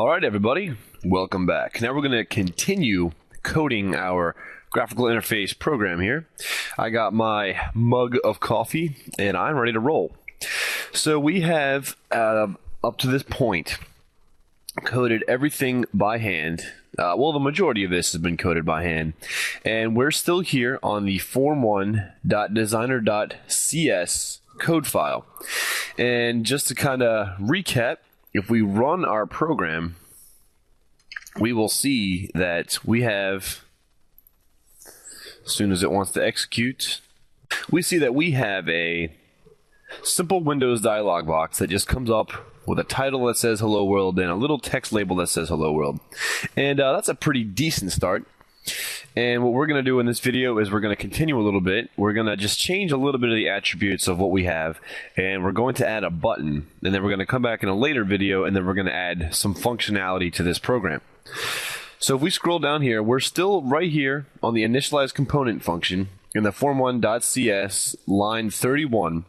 Alright everybody, welcome back. Now we're going to continue coding our graphical interface program here. I got my mug of coffee and I'm ready to roll. So we have, up to this point, coded everything by hand. Well, the majority of this has been coded by hand. And we're still here on the form1.designer.cs code file. And just to kind of recap, if we run our program, we will see that we have, as soon as it wants to execute, we see that we have a simple Windows dialog box that just comes up with a title that says Hello World and a little text label that says Hello World. And that's a pretty decent start. And what we're going to do in this video is we're going to continue a little bit. We're going to just change a little bit of the attributes of what we have, and we're going to add a button, and then we're going to come back in a later video, and then we're going to add some functionality to this program. So if we scroll down here, we're still right here on the initialize component function in the form1.cs line 31.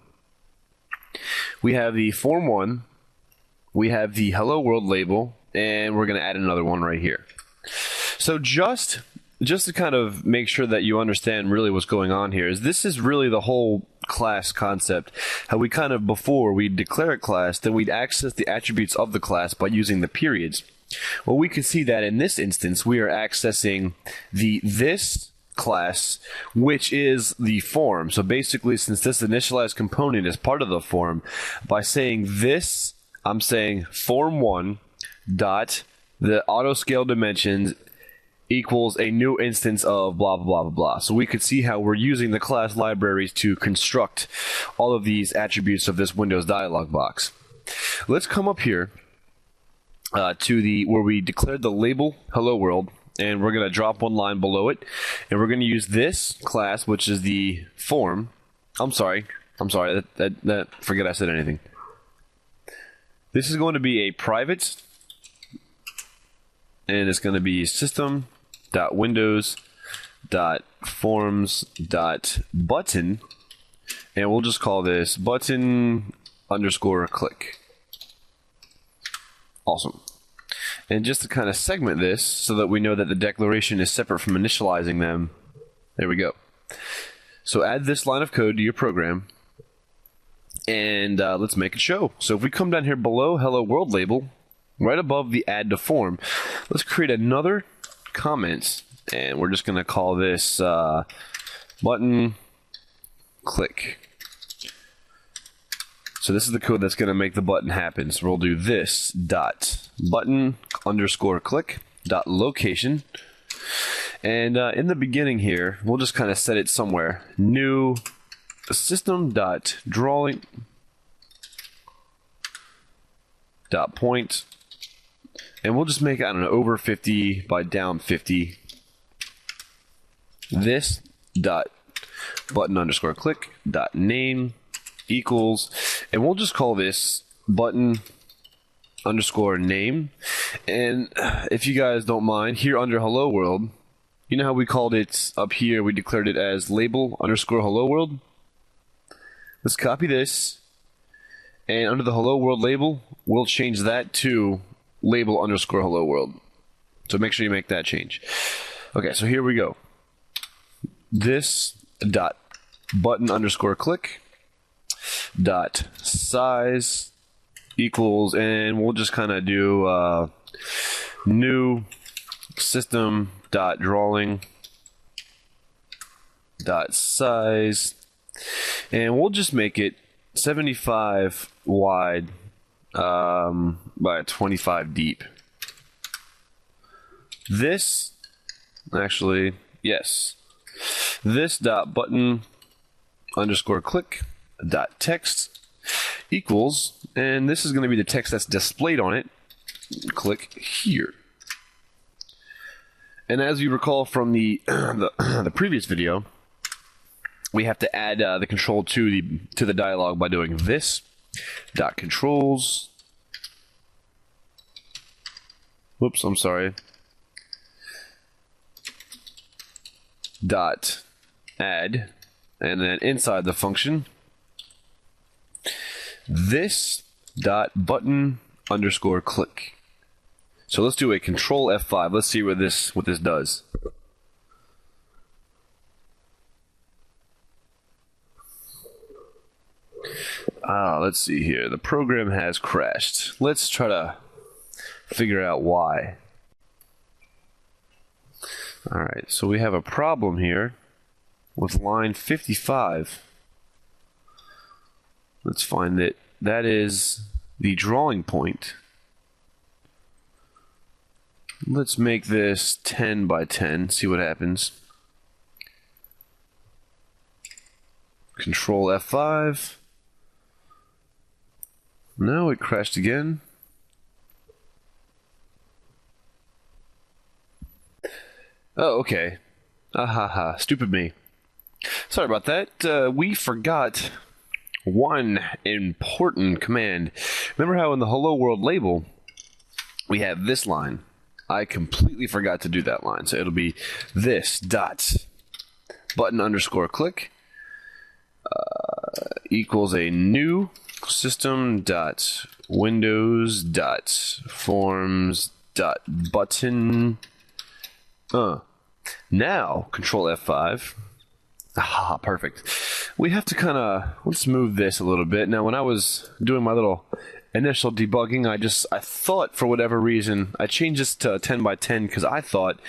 We have the form1, we have the Hello World label, and we're going to add another one right here. So just to kind of make sure that you understand really what's going on here, is this is really the whole class concept. How we kind of, before we declare a class, then we'd access the attributes of the class by using the periods. Well, we can see that in this instance, we are accessing this class, which is the form. So basically, since this initialized component is part of the form, by saying this, I'm saying form1 dot the auto scale dimensions equals a new instance of blah, blah, blah, blah, blah. So we could see how we're using the class libraries to construct all of these attributes of this Windows dialog box. Let's come up here to the where we declared the label Hello World, and we're going to drop one line below it, and we're going to use this class, which is the form. I'm sorry, forget I said anything. This is going to be a private, and it's going to be system.windows.forms.button, and we'll just call this button_click. Awesome. And just to kind of segment this so that we know that the declaration is separate from initializing them, there we go. So add this line of code to your program, and let's make it show. So if we come down here below Hello World label, right above the add to form, let's create another comment, and we're just going to call this button click. So this is the code that's going to make the button happen. So we'll do this dot button_click dot location, and in the beginning here, we'll just kind of set it somewhere. New system.drawing dot point. And we'll just make it, I don't know, over 50 by down 50. This dot button_click dot name equals, and we'll just call this button_name. And if you guys don't mind, here under Hello World, you know how we called it up here, we declared it as label_Hello World? Let's copy this, and under the Hello World label, we'll change that to label_Hello World. So make sure you make that change. Okay, so here we go. This dot button_click dot size equals, and we'll just kind of do new system dot drawing dot size, and we'll just make it 75 wide by 25 deep. This, actually, yes. This dot button_click dot text equals, and this is going to be the text that's displayed on it. Click here. And as you recall from the the previous video, we have to add the control to the dialog by doing this dot controls. Whoops, I'm sorry. Dot add, and then inside the function, this dot button underscore click. So let's do a Control F5. Let's see what this does. Let's see here. The program has crashed. Let's try to figure out why. Alright, so we have a problem here with line 55. Let's find it. That is the drawing point. Let's make this 10 by 10, see what happens. Control F5. No, it crashed again. Oh, okay. Ahaha, stupid me. Sorry about that. We forgot one important command. Remember how in the Hello World label, we have this line? I completely forgot to do that line. So it'll be this dot button underscore click equals a new system dot windows dot forms dot button. Now Control F5. Aha, perfect. We have to let's move this a little bit. Now when I was doing my little initial debugging, I thought for whatever reason I changed this to 10 by 10 because I thought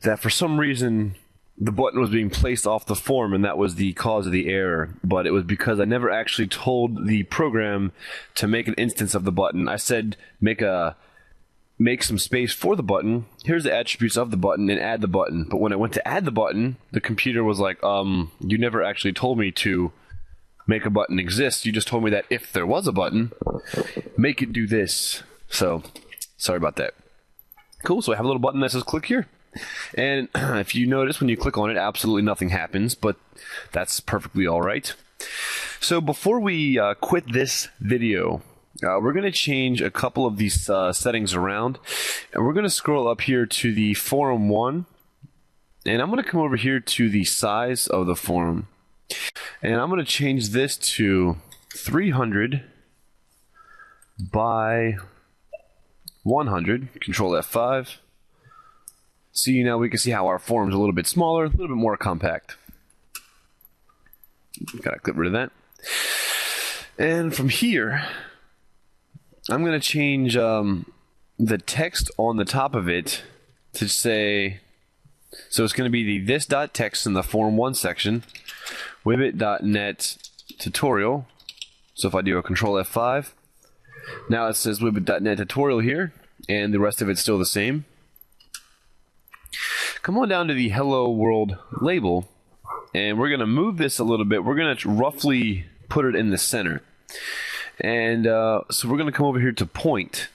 that for some reason the button was being placed off the form and that was the cause of the error, but it was because I never actually told the program to make an instance of the button. I said make some space for the button, here's the attributes of the button, and add the button. But when I went to add the button, the computer was like, you never actually told me to make a button exist. You just told me that if there was a button, make it do this. So, sorry about that. Cool, so I have a little button that says click here. And if you notice, when you click on it, absolutely nothing happens, but that's perfectly alright. So before we quit this video, we're going to change a couple of these settings around, and we're going to scroll up here to the forum 1, and I'm going to come over here to the size of the forum, and I'm going to change this to 300 by 100, Control F5. See, now we can see how our forum's a little bit smaller, a little bit more compact. Gotta get rid of that. And from here, I'm going to change the text on the top of it to say, so it's going to be the this.text in the forum 1 section, WiBit.net tutorial. So if I do a Control F5, now it says WiBit.net tutorial here, and the rest of it's still the same. Come on down to the Hello World label, and we're going to move this a little bit. We're going to roughly put it in the center. And so we're going to come over here to point,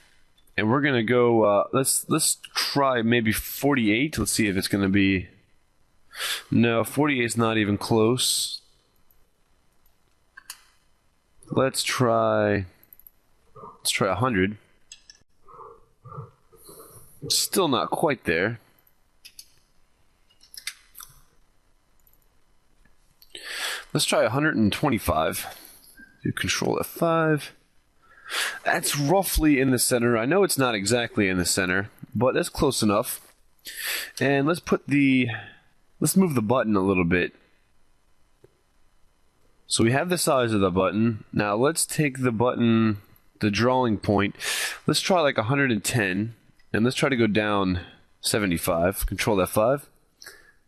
and we're going to go, let's try maybe 48. Let's see if it's going to be, no, 48 is not even close. Let's try 100. Still not quite there. Let's try 125. Do Control F5. That's roughly in the center. I know it's not exactly in the center, but that's close enough. And let's move the button a little bit. So we have the size of the button. Now let's take the button, the drawing point. Let's try like 110, and let's try to go down 75. Control F5.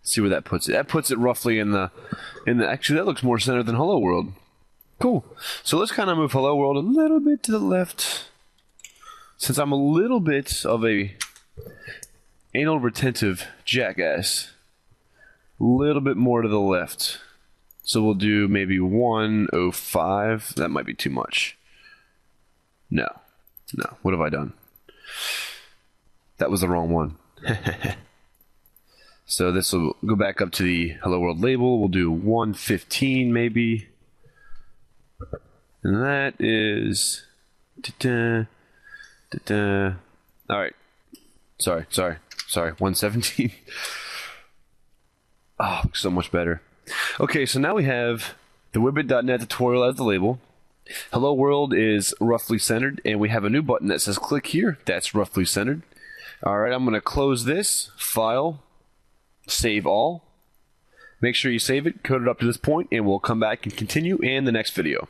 See where that puts it. That puts it roughly in the actually that looks more centered than Hello World. Cool. So let's kind of move Hello World a little bit to the left. Since I'm a little bit of a anal retentive jackass, a little bit more to the left. So we'll do maybe 105. That might be too much. No. What have I done? That was the wrong one. So this will go back up to the Hello World label. We'll do 115 maybe. And that is... Alright. Sorry. 117. Oh, looks so much better. Okay, so now we have the WiBit.net tutorial as the label. Hello World is roughly centered, and we have a new button that says click here. That's roughly centered. Alright, I'm going to close this, File, Save All. Make sure you save it, code it up to this point, and we'll come back and continue in the next video.